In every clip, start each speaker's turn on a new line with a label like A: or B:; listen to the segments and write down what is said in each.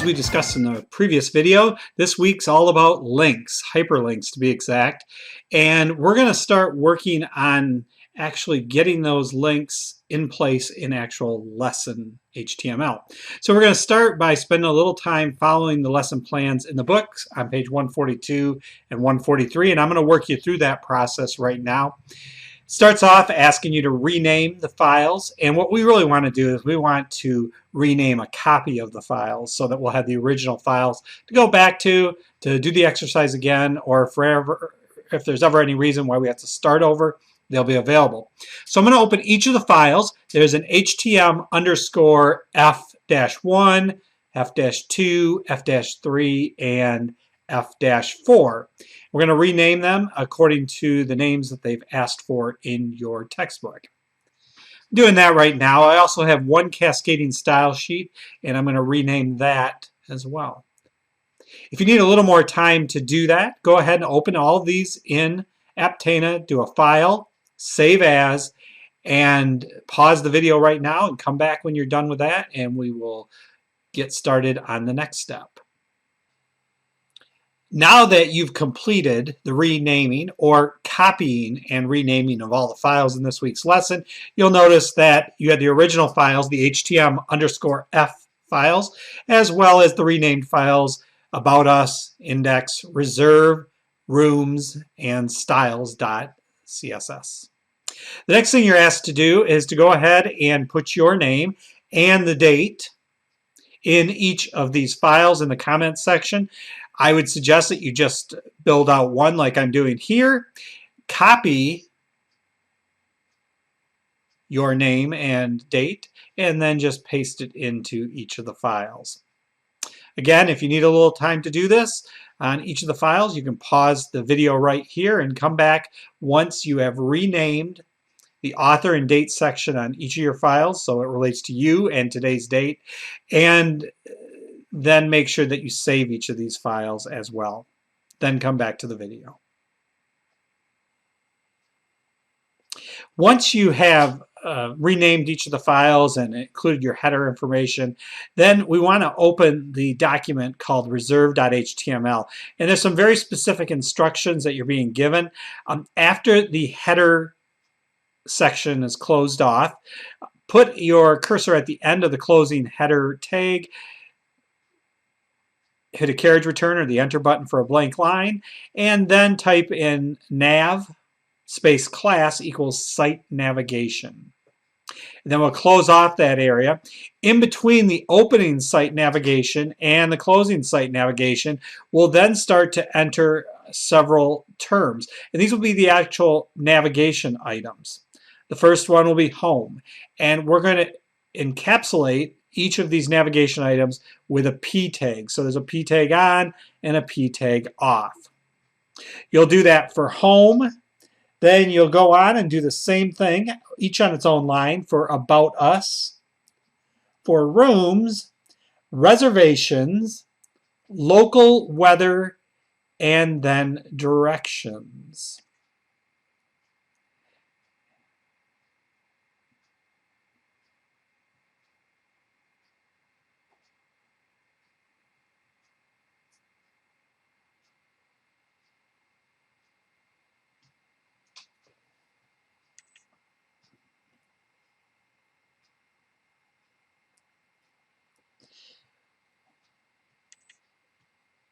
A: As we discussed in the previous video, this week's all about links, hyperlinks to be exact. And we're going to start working on actually getting those links in place in actual lesson HTML. So we're going to start by spending a little time following the lesson plans in the books on page 142 and 143. And I'm going to work you through that process right now. Starts off asking you to rename the files, and what we really want to do is we want to rename a copy of the files so that we'll have the original files to go back to do the exercise again, or if there's ever any reason why we have to start over, they'll be available. So I'm going to open each of the files. There's an HTML underscore F-1, F-2, F-3, and F-4. We're going to rename them according to the names that they've asked for in your textbook. I'm doing that right now. I also have one cascading style sheet, and I'm going to rename that as well. If you need a little more time to do that, go ahead and open all of these in Aptena, do a file, save as, and pause the video right now and come back when you're done with that, and we will get started on the next step. Now that you've completed the renaming or copying and renaming of all the files in this week's lesson, you'll notice that you had the original files, the HTML underscore F files, as well as the renamed files About Us, Index, Reserve, Rooms, and Styles.css. The next thing you're asked to do is to go ahead and put your name and the date in each of these files in the comments section. I would suggest that you just build out one like I'm doing here, copy your name and date, and then just paste it into each of the files. Again, if you need a little time to do this on each of the files, you can pause the video right here and come back once you have renamed the author and date section on each of your files so it relates to you and today's date, and then make sure that you save each of these files as well. Then come back to the video. Once you have renamed each of the files and included your header information, then we want to open the document called reserve.html. And there's some very specific instructions that you're being given. After the header section is closed off, put your cursor at the end of the closing header tag, hit a carriage return or the enter button for a blank line, and then type in nav space class equals site navigation. And then we'll close off that area. In between the opening site navigation and the closing site navigation, we'll then start to enter several terms. And these will be the actual navigation items. The first one will be home. And we're going to encapsulate each of these navigation items with a P tag. So there's a P tag on and a P tag off. You'll do that for home. Then you'll go on and do the same thing, each on its own line, for About Us, for rooms, reservations, local weather, and then directions.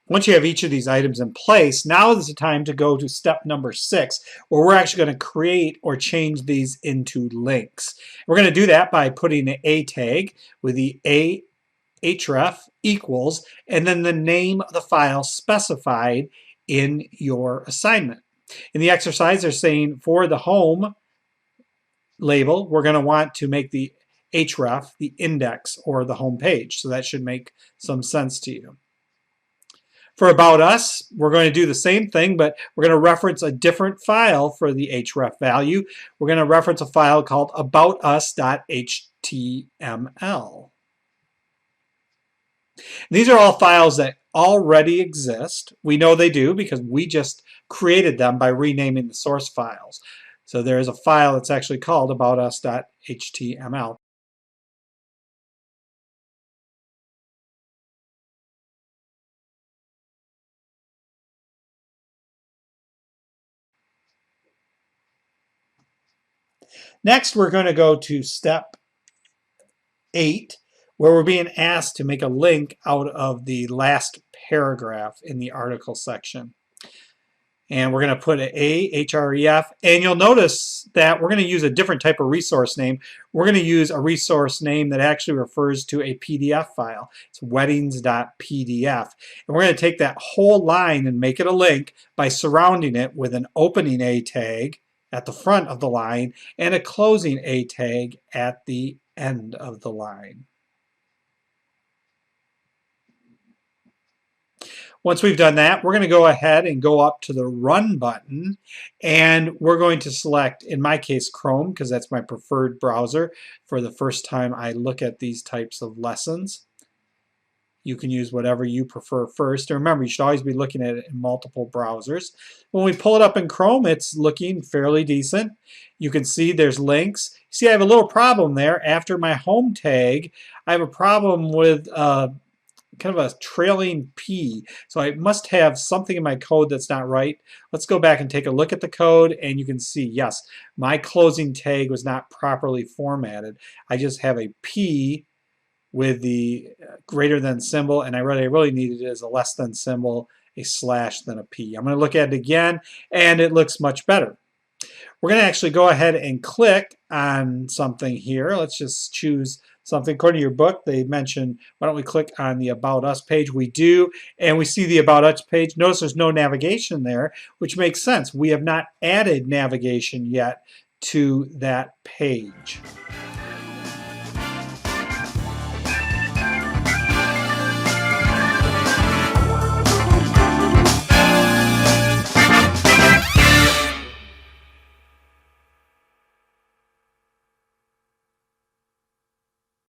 A: Once you have each of these items in place, now is the time to go to step number 6, where we're actually going to create or change these into links. We're going to do that by putting an A tag with the href equals, and then the name of the file specified in your assignment. In the exercise, they're saying for the home label, we're going to want to make the href the index or the home page. So that should make some sense to you. For About Us, we're going to do the same thing, but we're going to reference a different file for the href value. We're going to reference a file called aboutus.html. These are all files that already exist. We know they do because we just created them by renaming the source files. So there is a file that's actually called aboutus.html. Next, we're going to go to step 8, where we're being asked to make a link out of the last paragraph in the article section. And we're going to put an href, and you'll notice that we're going to use a different type of resource name. We're going to use a resource name that actually refers to a PDF file. It's weddings.pdf. And we're going to take that whole line and make it a link by surrounding it with an opening A tag at the front of the line and a closing A tag at the end of the line. Once we've done that, we're going to go ahead and go up to the Run button, and we're going to select, in my case, Chrome, because that's my preferred browser for the first time I look at these types of lessons. You can use whatever you prefer first. And remember, you should always be looking at it in multiple browsers. When we pull it up in Chrome, it's looking fairly decent. You can see there's links. See, I have a little problem there. After my home tag, I have a problem with kind of a trailing P. So I must have something in my code that's not right. Let's go back and take a look at the code, and you can see, yes, my closing tag was not properly formatted. I just have a P with the greater than symbol, and I really needed it as a less than symbol, a slash, then a P. I'm going to look at it again, and it looks much better. We're going to actually go ahead and click on something here. Let's just choose something. According to your book, they mentioned, why don't we click on the About Us page? We do, and we see the About Us page. Notice there's no navigation there, which makes sense. We have not added navigation yet to that page.